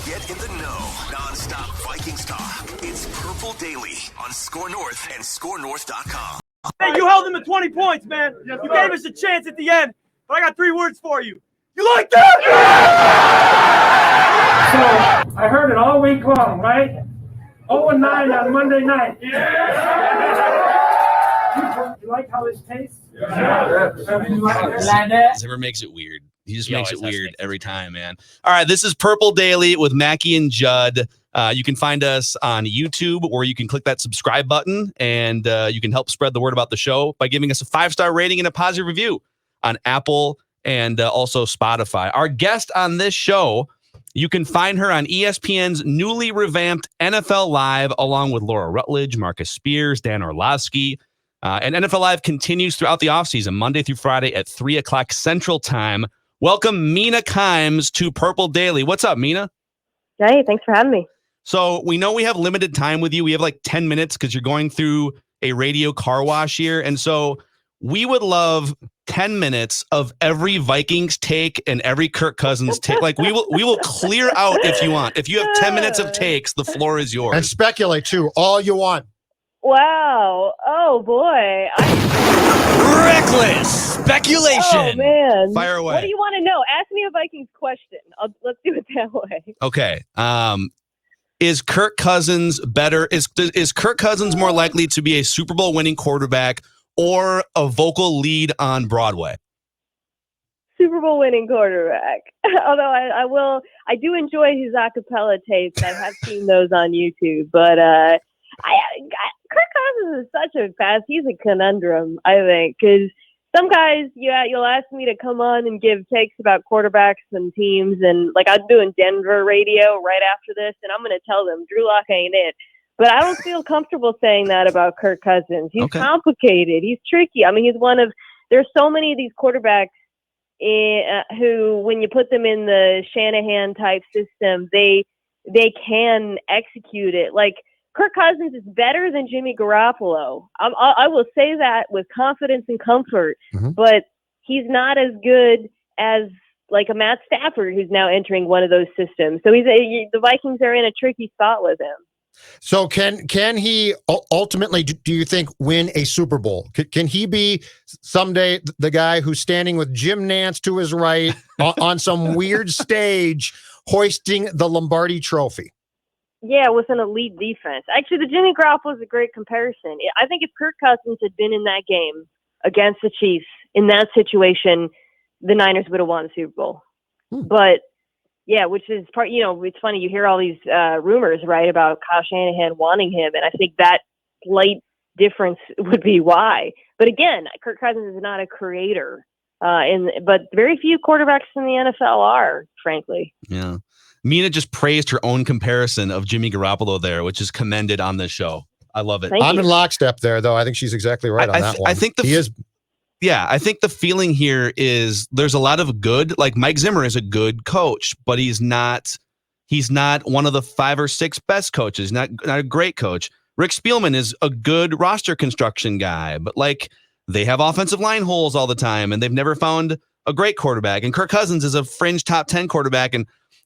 Get in the know. Non-stop Vikings talk. It's Purple Daily on Score North and ScoreNorth.com. Hey, you held them to 20 points, man. You gave us a chance at the end, but I got 3 words for you. You like that? So I heard it all week long, right? 0-9 on Monday night. You like how this tastes? Zimmer makes it weird. He just makes it weird every time, man. All right, this is Purple Daily with Mackey and Judd. You can find us on YouTube, or you can click that subscribe button, and you can help spread the word about the show by giving us a 5-star rating and a positive review on Apple and also Spotify. Our guest on this show, you can find her on ESPN's newly revamped NFL Live, along with Laura Rutledge, Marcus Spears, Dan Orlovsky. And NFL Live continues throughout the offseason, Monday through Friday at 3 o'clock Central Time. Welcome, Mina Kimes, to Purple Daily. What's up, Mina? Hey, thanks for having me. So we know we have limited time with you. We have like 10 minutes because you're going through a radio car wash here. And so we would love 10 minutes of every Vikings take and every Kirk Cousins take. Like we will clear out if you want. If you have 10 minutes of takes, the floor is yours. And speculate too, all you want. Wow. Oh, boy. Reckless speculation. Oh, man. Fire away. What do you want to know? Ask me a Vikings question. Let's do it that way. Okay. Is Kirk Cousins better? Is Kirk Cousins more likely to be a Super Bowl winning quarterback or a vocal lead on Broadway? Super Bowl winning quarterback. Although I do enjoy his acapella tapes. I have seen those on YouTube, but Kirk Cousins is such a he's a conundrum, I think, because some guys, you'll ask me to come on and give takes about quarterbacks and teams, and like I'm doing Denver radio right after this, and I'm going to tell them Drew Lock ain't it. But I don't feel comfortable saying that about Kirk Cousins. He's complicated. He's tricky. I mean, there's so many of these quarterbacks who, when you put them in the Shanahan type system, they can execute it. Like, Kirk Cousins is better than Jimmy Garoppolo. I will say that with confidence and comfort, but he's not as good as like a Matt Stafford, who's now entering one of those systems. So the Vikings are in a tricky spot with him. So can he ultimately, do you think, win a Super Bowl? Can he be someday the guy who's standing with Jim Nantz to his right on some weird stage hoisting the Lombardi trophy? Yeah, with an elite defense. Actually, the Jimmy Garoppolo is a great comparison. I think if Kirk Cousins had been in that game against the Chiefs, in that situation, the Niners would have won the Super Bowl. But, yeah, which is part, it's funny. You hear all these rumors, right, about Kyle Shanahan wanting him, and I think that slight difference would be why. But, again, Kirk Cousins is not a creator, but very few quarterbacks in the NFL are, frankly. Yeah. Mina just praised her own comparison of Jimmy Garoppolo there, which is commended on this show. I love it. I'm in lockstep there, though. I think she's exactly right on that one. I think I think the feeling here is there's a lot of good. Like Mike Zimmer is a good coach, but he's not one of the 5 or 6 best coaches. Not a great coach. Rick Spielman is a good roster construction guy, but like they have offensive line holes all the time, and they've never found a great quarterback. And Kirk Cousins is a fringe top 10 quarterback, and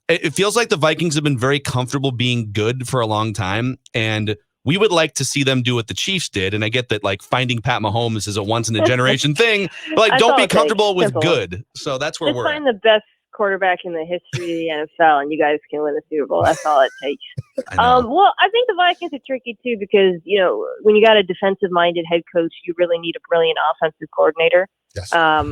it feels like the Vikings have been very comfortable being good for a long time, and we would like to see them do what the Chiefs did. And I get that, like, finding Pat Mahomes is a once-in-a-generation thing, but like, don't be comfortable with good. So that's where we're find the best quarterback in the history of the NFL, and you guys can win the Super Bowl. That's all it takes. Well, I think the Vikings are tricky too because when you got a defensive-minded head coach, you really need a brilliant offensive coordinator. Yes. I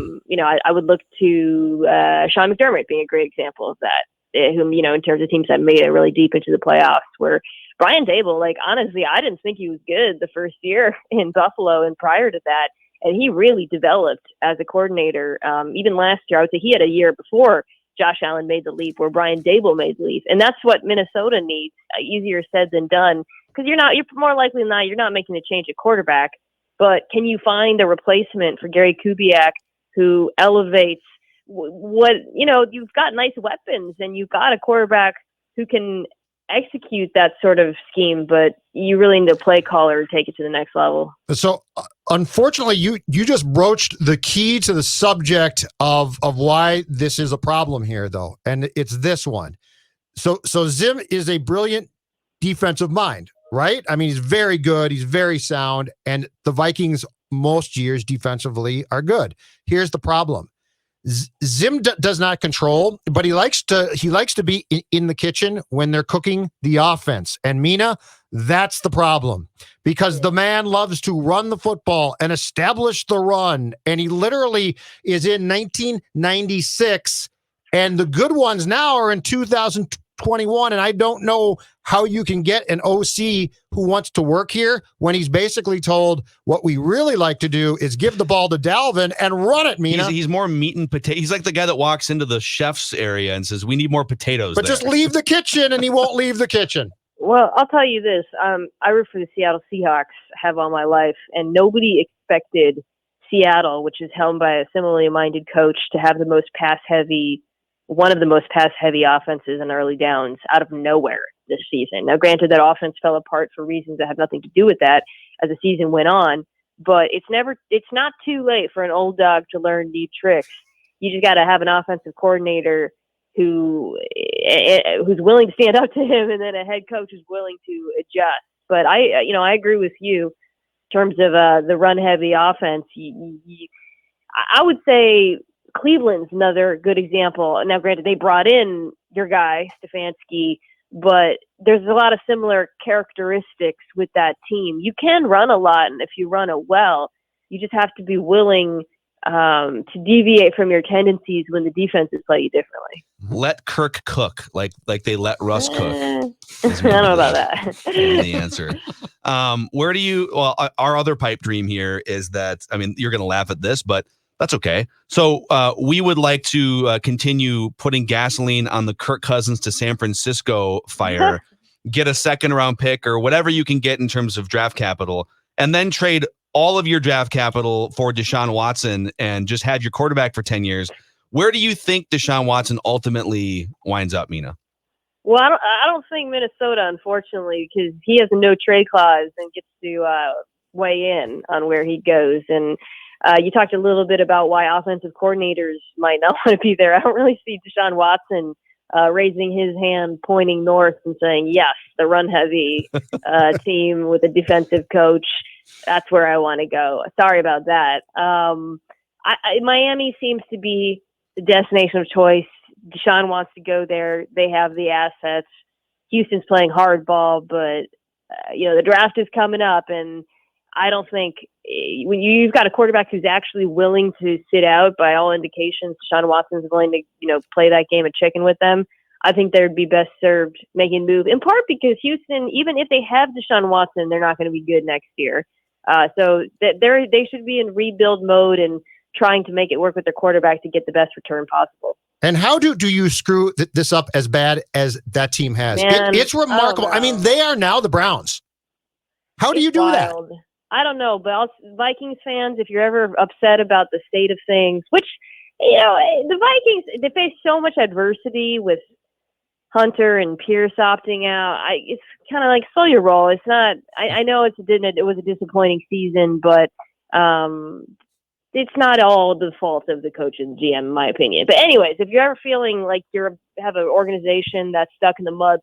would look to Sean McDermott being a great example of that. Whom, in terms of teams that made it really deep into the playoffs, where Brian Dable, like, honestly, I didn't think he was good the first year in Buffalo and prior to that. And he really developed as a coordinator. Even last year, I would say he had a year before Josh Allen made the leap where Brian Dable made the leap. And that's what Minnesota needs. Easier said than done. Because you're more likely than not, you're not making a change at quarterback. But can you find a replacement for Gary Kubiak who elevates you've got nice weapons and you've got a quarterback who can execute that sort of scheme, but you really need a play caller to take it to the next level. So unfortunately, you just broached the key to the subject of why this is a problem here, though. And it's this one. So Zim is a brilliant defensive mind, right? I mean, he's very good. He's very sound. And the Vikings most years defensively are good. Here's the problem. Zim does not control, but he likes to be in the kitchen when they're cooking the offense. And Mina, that's the problem, because the man loves to run the football and establish the run. And he literally is in 1996, and the good ones now are in 2021. And I don't know how you can get an OC who wants to work here when he's basically told what we really like to do is give the ball to Dalvin and run it, Mina. He's more meat and potato. He's like the guy that walks into the chef's area and says, we need more potatoes. But just leave the kitchen, and he won't leave the kitchen. Well, I'll tell you this. I root for the Seattle Seahawks, have all my life, and nobody expected Seattle, which is helmed by a similarly minded coach, to have one of the most pass-heavy offenses in early downs out of nowhere this season. Now, granted, that offense fell apart for reasons that have nothing to do with that as the season went on, but it's not too late for an old dog to learn new tricks. You just got to have an offensive coordinator who's willing to stand up to him, and then a head coach who's willing to adjust. But I agree with you in terms of the run-heavy offense. I would say Cleveland's another good example. Now, granted, they brought in your guy, Stefanski, but there's a lot of similar characteristics with that team. You can run a lot, and if you run it well, you just have to be willing to deviate from your tendencies when the defenses play you differently. Let Kirk cook like they let Russ cook. I don't know about that. The answer. Our other pipe dream here is that, I mean, you're going to laugh at this, but that's okay. So we would like to continue putting gasoline on the Kirk Cousins to San Francisco fire, get a second round pick or whatever you can get in terms of draft capital, and then trade all of your draft capital for Deshaun Watson and just had your quarterback for 10 years. Where do you think Deshaun Watson ultimately winds up, Mina? Well, I don't think Minnesota, unfortunately, because he has a no trade clause and gets to weigh in on where he goes. And you talked a little bit about why offensive coordinators might not want to be there. I don't really see Deshaun Watson raising his hand, pointing north and saying, yes, the run-heavy team with a defensive coach. That's where I want to go. Sorry about that. Miami seems to be the destination of choice. Deshaun wants to go there. They have the assets. Houston's playing hardball, but the draft is coming up, and I don't think when you've got a quarterback who's actually willing to sit out, by all indications, Deshaun Watson's willing to play that game of chicken with them. I think they would be best served making a move, in part because Houston, even if they have Deshaun Watson, they're not going to be good next year. So they should be in rebuild mode and trying to make it work with their quarterback to get the best return possible. And how do you screw this up as bad as that team has? Man, it's remarkable. I mean, they are now the Browns. How do you do that? I don't know, but Vikings fans, if you're ever upset about the state of things, which, the Vikings, they face so much adversity with Hunter and Pierce opting out. It's kind of like slow your roll. It's not. I know it was a disappointing season, but it's not all the fault of the coach and GM, in my opinion. But anyways, if you're ever feeling like you have an organization that's stuck in the mud,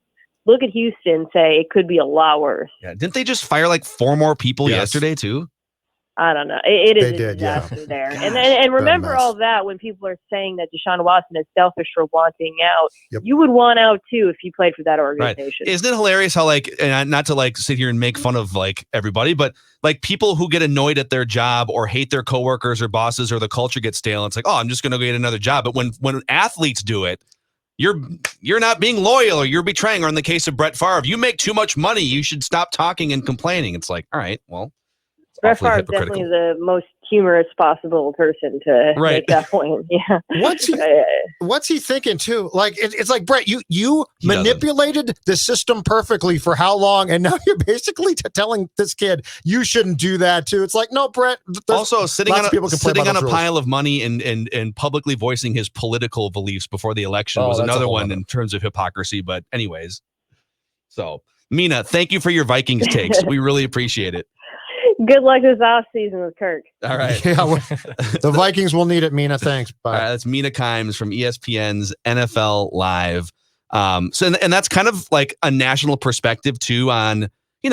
look at Houston and say it could be a lot worse. Yeah, didn't they just fire like 4 more people yesterday too? I don't know. It is a disaster there. And remember all that when people are saying that Deshaun Watson is selfish for wanting out. Yep. You would want out too if you played for that organization. Right. Isn't it hilarious how and not to sit here and make fun of everybody, but people who get annoyed at their job or hate their coworkers or bosses or the culture gets stale, it's like, oh, I'm just going to go get another job. But when athletes do it, you're not being loyal or you're betraying. Or in the case of Brett Favre, you make too much money, you should stop talking and complaining. It's like, all right, well. Brett Favre is definitely the most humorous possible person to make that point. Yeah. What's he thinking too? It's like, Brett, you manipulated the system perfectly for how long, and now you're basically telling this kid you shouldn't do that too. It's like, no, Brett. Also, sitting on a pile of money and publicly voicing his political beliefs before the election was another one in terms of hypocrisy. But anyways, so Mina, thank you for your Vikings takes. We really appreciate it. Good luck this offseason with Kirk. All right. Yeah, the Vikings will need it, Mina. Thanks. Bye. All right, that's Mina Kimes from ESPN's NFL Live. And that's kind of like a national perspective too on,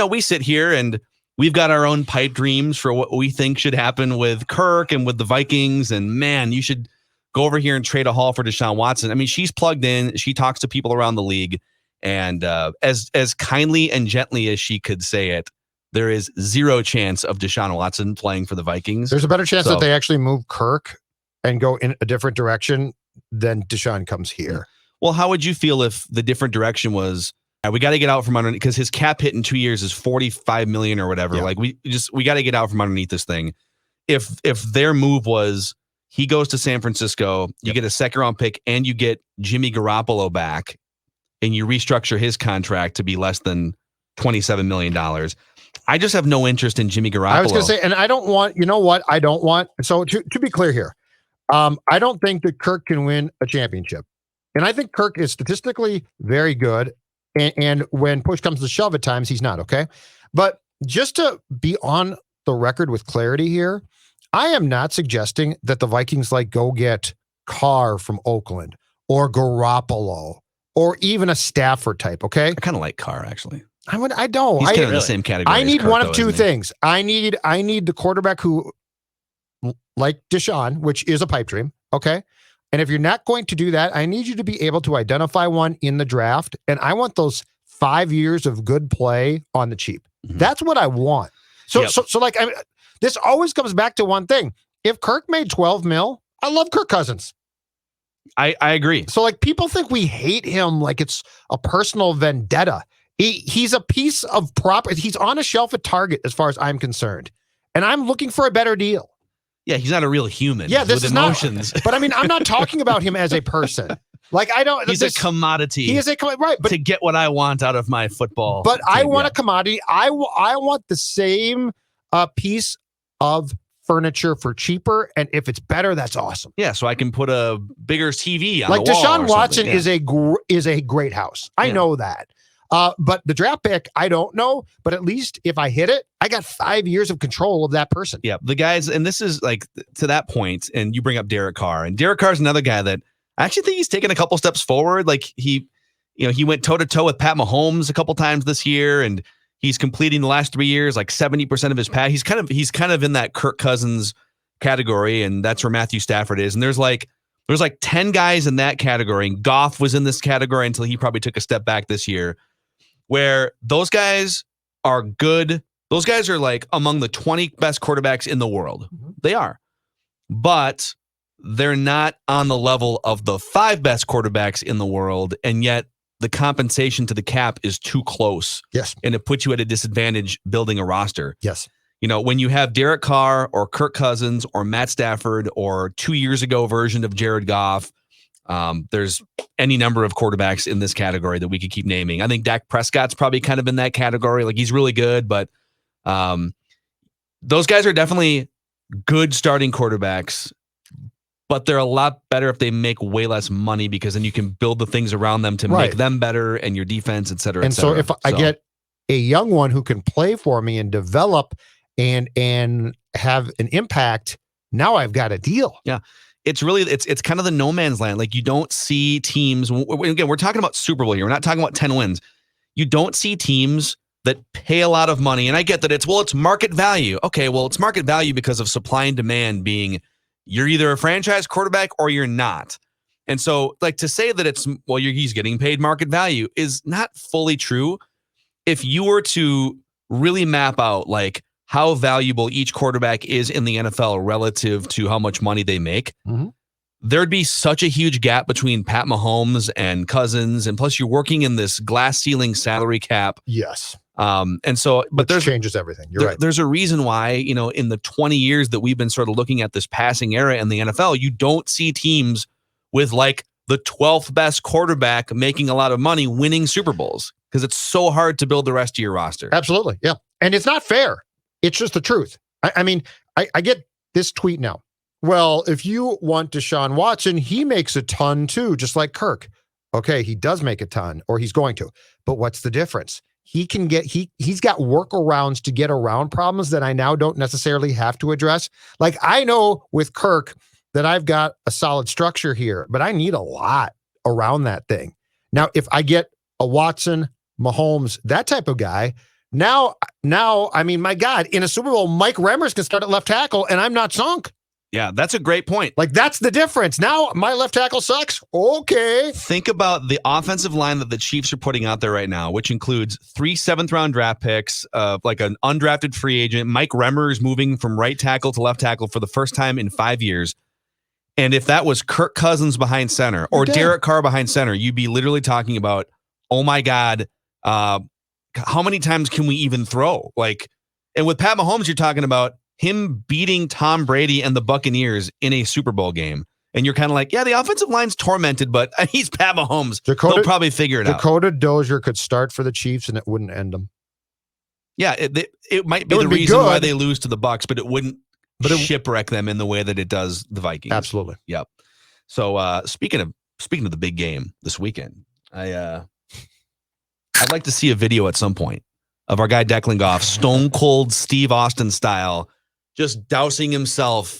we sit here and we've got our own pipe dreams for what we think should happen with Kirk and with the Vikings. And man, you should go over here and trade a haul for Deshaun Watson. I mean, she's plugged in. She talks to people around the league. And as kindly and gently as she could say it, there is zero chance of Deshaun Watson playing for the Vikings. There's a better chance that they actually move Kirk and go in a different direction than Deshaun comes here. Well, how would you feel if the different direction was, we got to get out from underneath, because his cap hit in 2 years is $45 million or whatever. Yeah. Like we got to get out from underneath this thing. If their move was he goes to San Francisco, you get a second round pick and you get Jimmy Garoppolo back and you restructure his contract to be less than $27 million. I just have no interest in Jimmy Garoppolo. I was going to say, and I don't want, I don't want, so to be clear here, I don't think that Kirk can win a championship. And I think Kirk is statistically very good. And when push comes to shove at times, he's not, okay? But just to be on the record with clarity here, I am not suggesting that the Vikings go get Carr from Oakland or Garoppolo or even a Stafford type, okay? I kind of like Carr, actually. I don't. He's kind of in the same category. I need Kirk, one though, of two isn't he? things. I need the quarterback who, like Deshaun, which is a pipe dream, okay? And if you're not going to do that, I need you to be able to identify one in the draft. And I want those 5 years of good play on the cheap. Mm-hmm. That's what I want. So this always comes back to one thing. If Kirk made 12 mil, I love Kirk Cousins. I agree. So people think we hate him like it's a personal vendetta. He's a piece of property. He's on a shelf at Target as far as I'm concerned. And I'm looking for a better deal. Yeah, he's not a real human. Yeah, this with is emotions. not. But I mean, I'm not talking about him as a person. I don't. He's a commodity. He is right, but to get what I want out of my football. But I want a commodity. I want the same piece of furniture for cheaper, and if it's better, that's awesome. Yeah, so I can put a bigger TV on like the wall. Deshaun Watson yeah. is a great house. I know that. But the draft pick, I don't know. But at least if I hit it, I got 5 years of control of that person. Yeah, the guys, and this is to that point, and you bring up Derek Carr, and Derek Carr is another guy that I actually think he's taken a couple steps forward. He went toe to toe with Pat Mahomes a couple times this year, and he's completing the last 3 years 70% of his pass. He's kind of in that Kirk Cousins category, and that's where Matthew Stafford is. And there's 10 guys in that category, and Goff was in this category until he probably took a step back this year, where those guys are good. Those guys are among the 20 best quarterbacks in the world. Mm-hmm. They are. But they're not on the level of the 5 best quarterbacks in the world, and yet the compensation to the cap is too close. Yes. And it puts you at a disadvantage building a roster. Yes. When you have Derek Carr or Kirk Cousins or Matt Stafford or 2 years ago version of Jared Goff, there's any number of quarterbacks in this category that we could keep naming. I think Dak Prescott's probably kind of in that category. He's really good, but those guys are definitely good starting quarterbacks, but they're a lot better if they make way less money, because then you can build the things around them to make them better, and your defense, et cetera, et and cetera. So if I get a young one who can play for me and develop and have an impact, now I've got a deal. Yeah. It's really, it's kind of the no man's land. You don't see teams, again, we're talking about Super Bowl here. We're not talking about 10 wins. You don't see teams that pay a lot of money. And I get that it's market value. Okay, well, it's market value because of supply and demand being, you're either a franchise quarterback or you're not. And so to say that he's getting paid market value is not fully true. If you were to really map out how valuable each quarterback is in the NFL relative to how much money they make, mm-hmm. there'd be such a huge gap between Pat Mahomes and Cousins. And plus you're working in this glass ceiling salary cap. Yes. And so, but there's changes everything. You're right. There's a reason why, in the 20 years that we've been sort of looking at this passing era in the NFL, you don't see teams with the 12th best quarterback making a lot of money winning Super Bowls, because it's so hard to build the rest of your roster. Absolutely. Yeah. And it's not fair. It's just the truth. I mean, I get this tweet now. Well, if you want Deshaun Watson, he makes a ton too, just like Kirk. Okay, he does make a ton, or he's going to. But what's the difference? He's got workarounds to get around problems that I now don't necessarily have to address. I know with Kirk that I've got a solid structure here, but I need a lot around that thing. Now, if I get a Watson, Mahomes, that type of guy, now, I mean, my God, in a Super Bowl, Mike Remmers can start at left tackle, and I'm not sunk. Yeah, that's a great point. Like, that's the difference. Now, my left tackle sucks. Okay. Think about the offensive line that the Chiefs are putting out there right now, which includes 3 7th-round draft picks, like an undrafted free agent. Mike Remmers moving from right tackle to left tackle for the first time in 5 years. And if that was Kirk Cousins behind center or Derek Carr behind center, you'd be literally talking about, oh my God, how many times can we even throw? Like, and with Pat Mahomes, you're talking about him beating Tom Brady and the Buccaneers in a Super Bowl game. And you're kind of like, yeah, the offensive line's tormented, but he's Pat Mahomes. He'll probably figure it out. Dakota Dozier could start for the Chiefs and it wouldn't end them. Yeah, it might be the reason why they lose to the Bucs, but it wouldn't shipwreck them in the way that it does the Vikings. Absolutely. Yep. So speaking of the big game this weekend, I'd like to see a video at some point of our guy Declan Goff, stone cold Steve Austin style, just dousing himself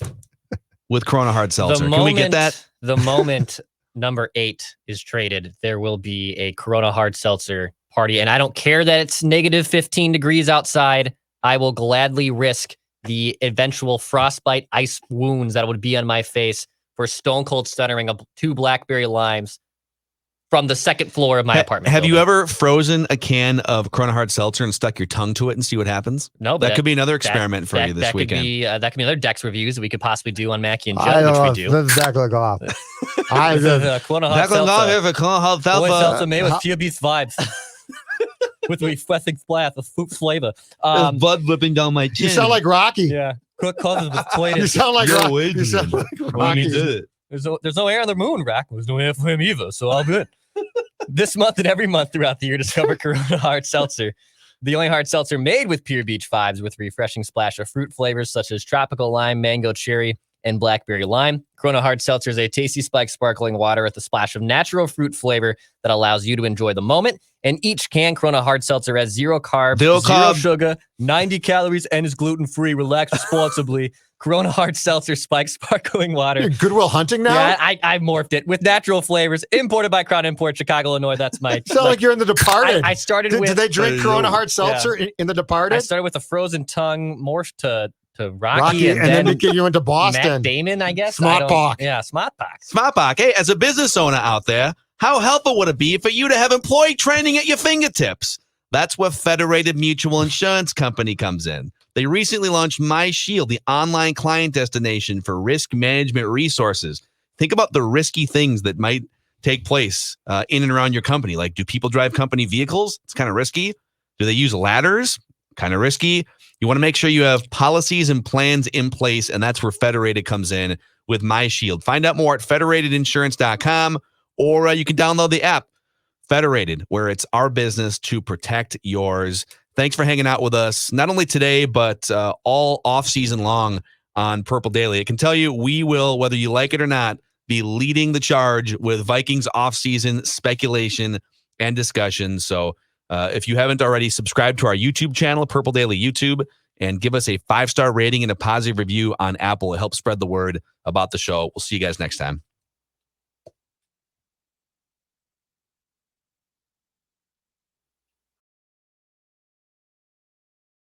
with Corona Hard Seltzer. Can we get that? The moment number 8 is traded, there will be a Corona Hard Seltzer party. And I don't care that it's negative 15 degrees outside. I will gladly risk the eventual frostbite ice wounds that would be on my face for stone cold stuttering of 2 blackberry limes from the second floor of my apartment. Have you ever frozen a can of Corona Hard Seltzer and stuck your tongue to it and see what happens? No, but that could be another experiment for you this weekend. That could be another Dex reviews that we could possibly do on Mackey and Judd, which we do. This is Declan Goff. Corona Hard Seltzer. Seltzer made with pure beef vibes. With refreshing splash of fruit flavor. Blood whipping down my chin. You sound like Rocky. Yeah. Kirk Cousins was playing. You sound like Rocky. You sound like Rocky. Did it. There's no air on the moon, Rack. There's no air for him either, so all good. This month and every month throughout the year, discover Corona Hard Seltzer. The only hard seltzer made with pure beach vibes with refreshing splash of fruit flavors such as tropical lime, mango, cherry, and blackberry lime. Corona Hard Seltzer is a tasty spiked sparkling water with a splash of natural fruit flavor that allows you to enjoy the moment. And each can, Corona Hard Seltzer has 0 carbs, 0 sugar, 90 calories, and is gluten-free. Relax responsibly. Corona Hard Seltzer spiked sparkling water. You're Goodwill Hunting now? Yeah, I morphed it with natural flavors. Imported by Crown Import, Chicago, Illinois. That's my... You sound like you're in The Departed. I started with... Did they drink Corona Hard Seltzer in The Departed? I started with a frozen tongue, morphed to Rocky and then you went to Boston. Matt Damon, I guess. Smart-pock. Yeah, Smart-pock. Smart-pock. Hey, as a business owner out there, how helpful would it be for you to have employee training at your fingertips? That's where Federated Mutual Insurance Company comes in. They recently launched MyShield, the online client destination for risk management resources. Think about the risky things that might take place in and around your company. Like, do people drive company vehicles? It's kind of risky. Do they use ladders? Kind of risky. You want to make sure you have policies and plans in place, and that's where Federated comes in with MyShield. Find out more at federatedinsurance.com, or you can download the app, Federated, where it's our business to protect yours. Thanks for hanging out with us, not only today, but all off-season long on Purple Daily. I can tell you we will, whether you like it or not, be leading the charge with Vikings off-season speculation and discussion. So if you haven't already, subscribe to our YouTube channel, Purple Daily YouTube, and give us a 5-star rating and a positive review on Apple. It helps spread the word about the show. We'll see you guys next time.